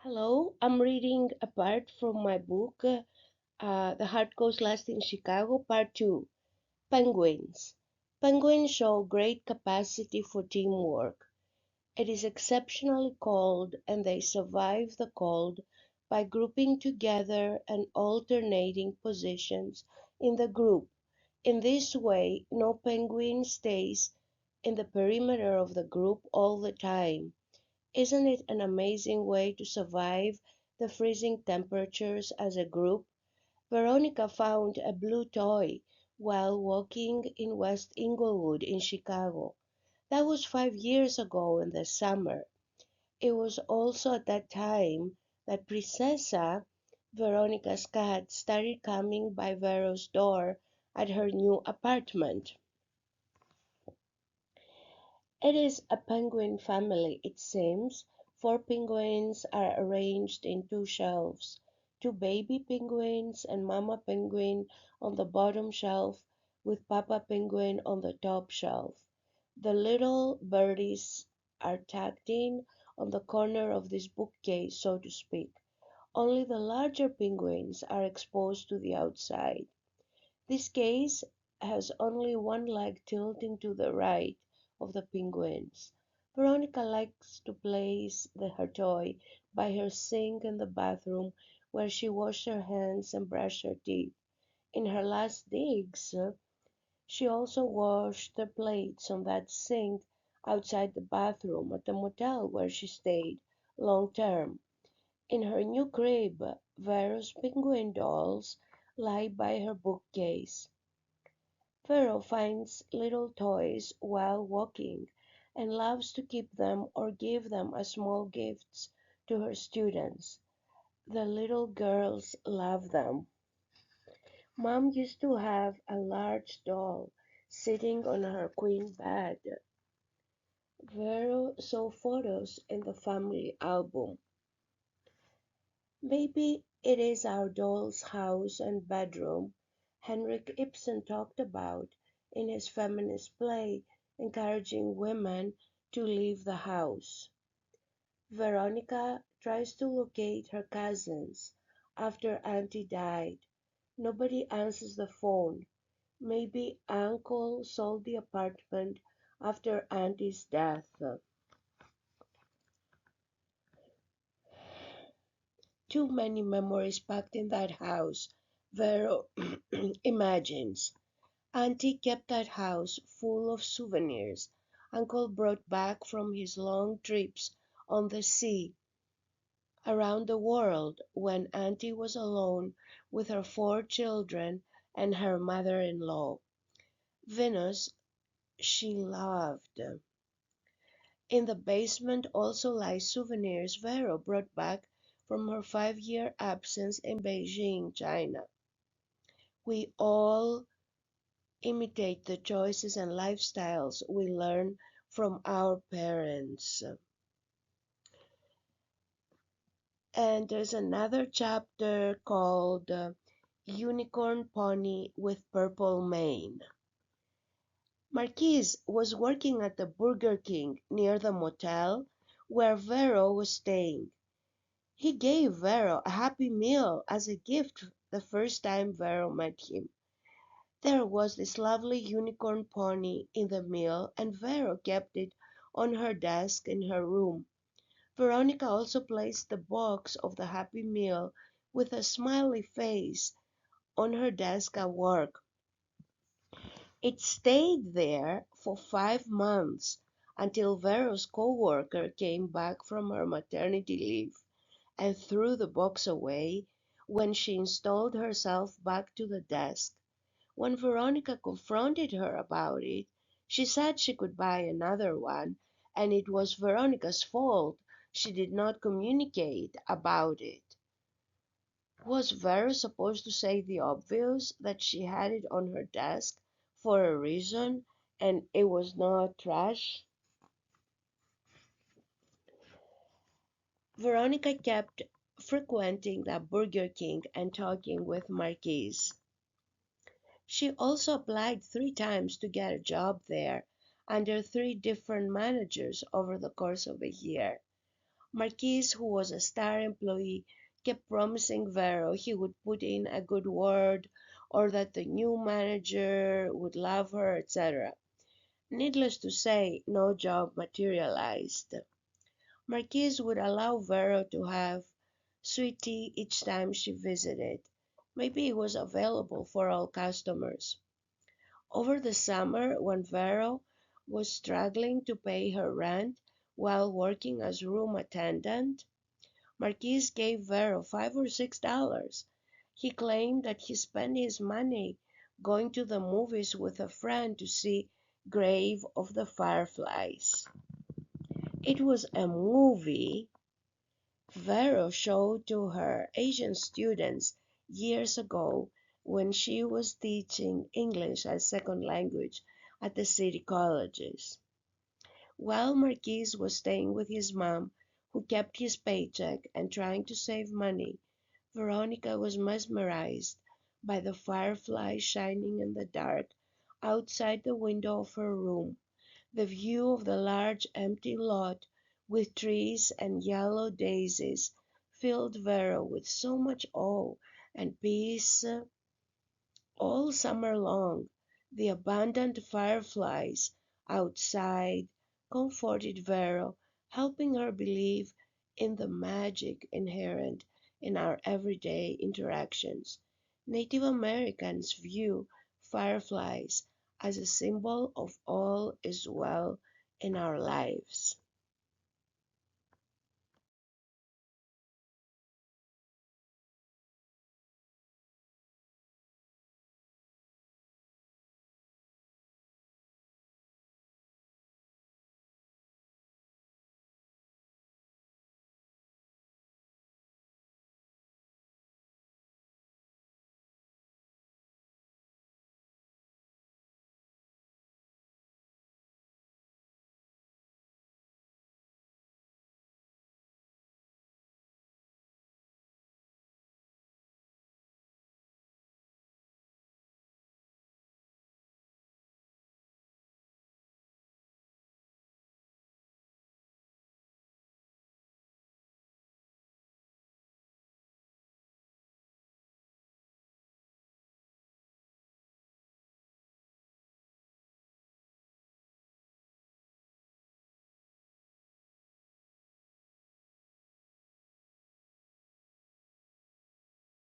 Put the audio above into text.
Hello, I'm reading a part from my book, The Heart Goes Last in Chicago, Part 2, Penguins. Penguins show great capacity for teamwork. It is exceptionally cold, and they survive the cold by grouping together and alternating positions in the group. In this way, no penguin stays in the perimeter of the group all the time. Isn't it an amazing way to survive the freezing temperatures as a group? Veronica found a blue toy while walking in West Inglewood in Chicago. That was 5 years ago in the summer. It was also at that time that Princessa, Veronica's cat, started coming by Vero's door at her new apartment. It is a penguin family, it seems. Four penguins are arranged in two shelves. Two baby penguins and Mama penguin on the bottom shelf, with Papa penguin on the top shelf. The little birdies are tucked in on the corner of this bookcase, so to speak. Only the larger penguins are exposed to the outside. This case has only one leg tilting to the right of the penguins. Veronica likes to place her toy by her sink in the bathroom where she washes her hands and brushes her teeth. In her last digs, she also washed the plates on that sink outside the bathroom at the motel where she stayed long term. In her new crib, Vero's penguin dolls lie by her bookcase. Vero finds little toys while walking and loves to keep them or give them as small gifts to her students. The little girls love them. Mom used to have a large doll sitting on her queen bed. Vero saw photos in the family album. Maybe it is our doll's house and bedroom Henrik Ibsen talked about in his feminist play encouraging women to leave the house. Veronica tries to locate her cousins after Auntie died. Nobody answers the phone. Maybe Uncle sold the apartment after Auntie's death. Too many memories packed in that house, Vero imagines. Auntie kept that house full of souvenirs Uncle brought back from his long trips on the sea around the world when Auntie was alone with her four children and her mother-in-law. Venus she loved. In the basement also lie souvenirs Vero brought back from her 5 year absence in Beijing, China. We all imitate the choices and lifestyles we learn from our parents. And there's another chapter called Unicorn Pony with Purple Mane. Marquise was working at the Burger King near the motel where Vero was staying. He gave Vero a Happy Meal as a gift the first time Vero met him. There was this lovely unicorn pony in the meal, and Vero kept it on her desk in her room. Veronica also placed the box of the Happy Meal with a smiley face on her desk at work. It stayed there for 5 months until Vero's co-worker came back from her maternity leave and threw the box away when she installed herself back to the desk. When Veronica confronted her about it, she said she could buy another one, and it was Veronica's fault she did not communicate about it. Was Vera supposed to say the obvious, that she had it on her desk for a reason and it was not trash? Veronica kept frequenting that Burger King and talking with Marquise. She also applied 3 times to get a job there under 3 different managers over the course of a year. Marquise, who was a star employee, kept promising Vero he would put in a good word or that the new manager would love her, etc. Needless to say, no job materialized. Marquise would allow Vero to have sweet tea each time she visited. Maybe it was available for all customers. Over the summer, when Vero was struggling to pay her rent while working as room attendant, Marquise gave Vero $5 or $6. He claimed that he spent his money going to the movies with a friend to see Grave of the Fireflies. It was a movie Vero showed to her Asian students years ago when she was teaching English as second language at the city colleges. While Marquise was staying with his mom, who kept his paycheck and trying to save money, Veronica was mesmerized by the fireflies shining in the dark outside the window of her room. The view of the large empty lot with trees and yellow daisies filled Vera with so much awe and peace all summer long. The abundant fireflies outside comforted Vera, helping her believe in the magic inherent in our everyday interactions. Native Americans view fireflies as a symbol of all is well in our lives.